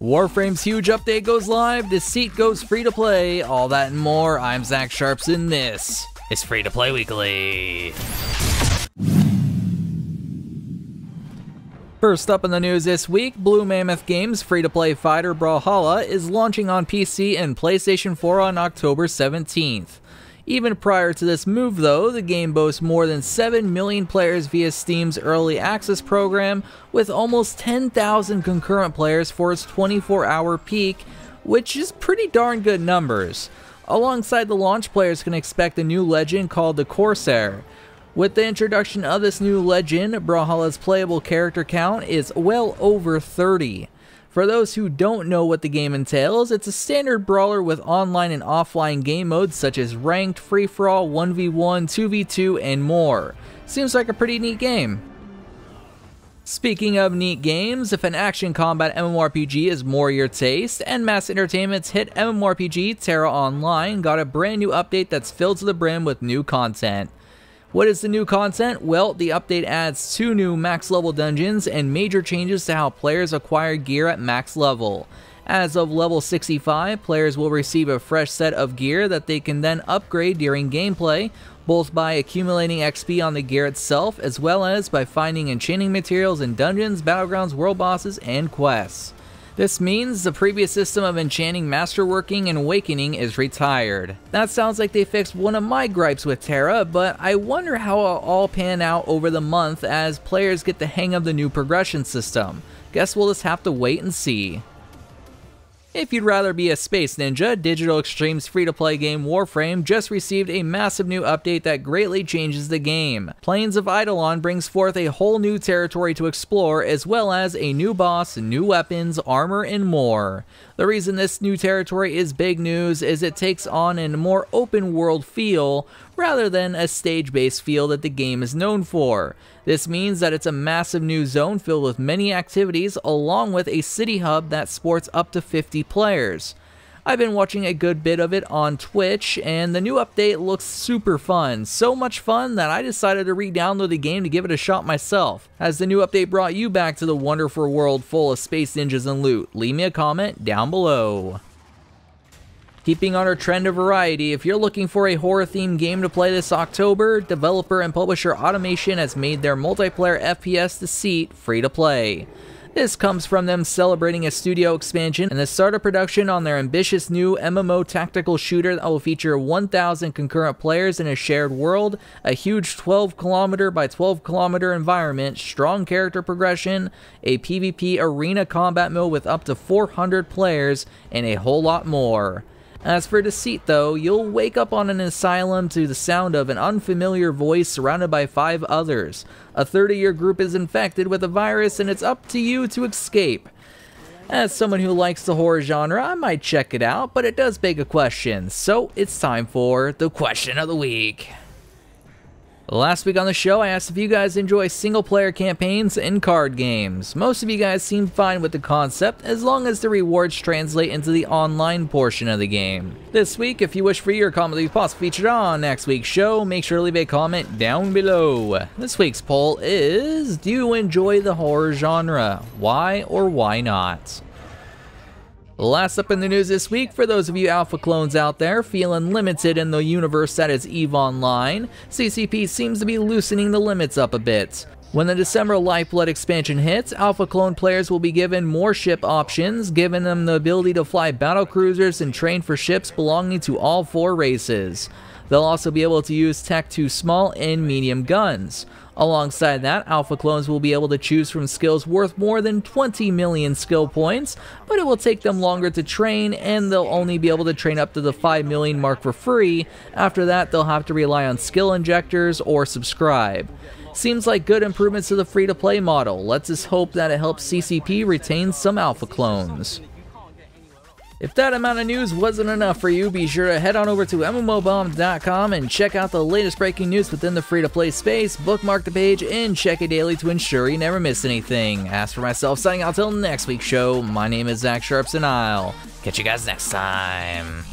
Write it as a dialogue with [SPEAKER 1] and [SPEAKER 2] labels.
[SPEAKER 1] Warframe's huge update goes live, Deceit goes free to play, all that and more. I'm Zach Sharps and this is Free to Play Weekly. First up in the news this week, Blue Mammoth Games' free-to-play fighter Brawlhalla is launching on PC and PlayStation 4 on October 17th. Even prior to this move though, the game boasts more than 7 million players via Steam's Early Access program, with almost 10,000 concurrent players for its 24-hour peak, which is pretty darn good numbers. Alongside the launch, players can expect a new legend called the Corsair. With the introduction of this new legend, Brawlhalla's playable character count is well over 30. For those who don't know what the game entails, it's a standard brawler with online and offline game modes such as ranked, free-for-all, 1v1, 2v2, and more. Seems like a pretty neat game. Speaking of neat games, if an action combat MMORPG is more your taste, NMAS Entertainment's hit MMORPG TERA Online got a brand new update that's filled to the brim with new content. What is the new content? Well, the update adds 2 new max level dungeons and major changes to how players acquire gear at max level. As of level 65, players will receive a fresh set of gear that they can then upgrade during gameplay, both by accumulating XP on the gear itself, as well as by finding enchanting materials in dungeons, battlegrounds, world bosses, and quests. This means the previous system of enchanting, masterworking, and awakening is retired. That sounds like they fixed one of my gripes with TERA, but I wonder how it'll all pan out over the month as players get the hang of the new progression system. Guess we'll just have to wait and see. If you'd rather be a space ninja, Digital Extreme's free-to-play game Warframe just received a massive new update that greatly changes the game. Plains of Eidolon brings forth a whole new territory to explore, as well as a new boss, new weapons, armor, and more. The reason this new territory is big news is it takes on a more open-world feel, rather than a stage-based feel that the game is known for. This means that it's a massive new zone filled with many activities, along with a city hub that sports up to 50 players. I've been watching a good bit of it on Twitch, and the new update looks super fun. So much fun that I decided to re-download the game to give it a shot myself. Has the new update brought you back to the wonderful world full of space ninjas and loot? Leave me a comment down below. Keeping on our trend of variety, if you're looking for a horror-themed game to play this October, developer and publisher Automation has made their multiplayer FPS Deceit free to play. This comes from them celebrating a studio expansion and the start of production on their ambitious new MMO tactical shooter that will feature 1,000 concurrent players in a shared world, a huge 12km by 12km environment, strong character progression, a PvP arena combat mode with up to 400 players, and a whole lot more. As for Deceit though, you'll wake up on an asylum to the sound of an unfamiliar voice surrounded by 5 others. A third of your group is infected with a virus and it's up to you to escape. As someone who likes the horror genre, I might check it out, but it does beg a question, so it's time for the question of the week. Last week on the show, I asked if you guys enjoy single-player campaigns in card games. Most of you guys seem fine with the concept, as long as the rewards translate into the online portion of the game. This week, if you wish for your comment to be possibly featured on next week's show, make sure to leave a comment down below. This week's poll is, do you enjoy the horror genre? Why or why not? Last up in the news this week, for those of you alpha clones out there feeling limited in the universe that is EVE Online, CCP seems to be loosening the limits up a bit. When the December Lifeblood expansion hits, alpha clone players will be given more ship options, giving them the ability to fly battle cruisers and train for ships belonging to all 4 races. They'll also be able to use Tech 2 small and medium guns. Alongside that, alpha clones will be able to choose from skills worth more than 20 million skill points, but it will take them longer to train, and they'll only be able to train up to the 5 million mark for free. After that, they'll have to rely on skill injectors or subscribe. Seems like good improvements to the free-to-play model. Let's just hope that it helps CCP retain some alpha clones. If that amount of news wasn't enough for you, be sure to head on over to mmobomb.com and check out the latest breaking news within the free-to-play space, bookmark the page, and check it daily to ensure you never miss anything. As for myself, signing out till next week's show, my name is Zach Sharps and I'll catch you guys next time.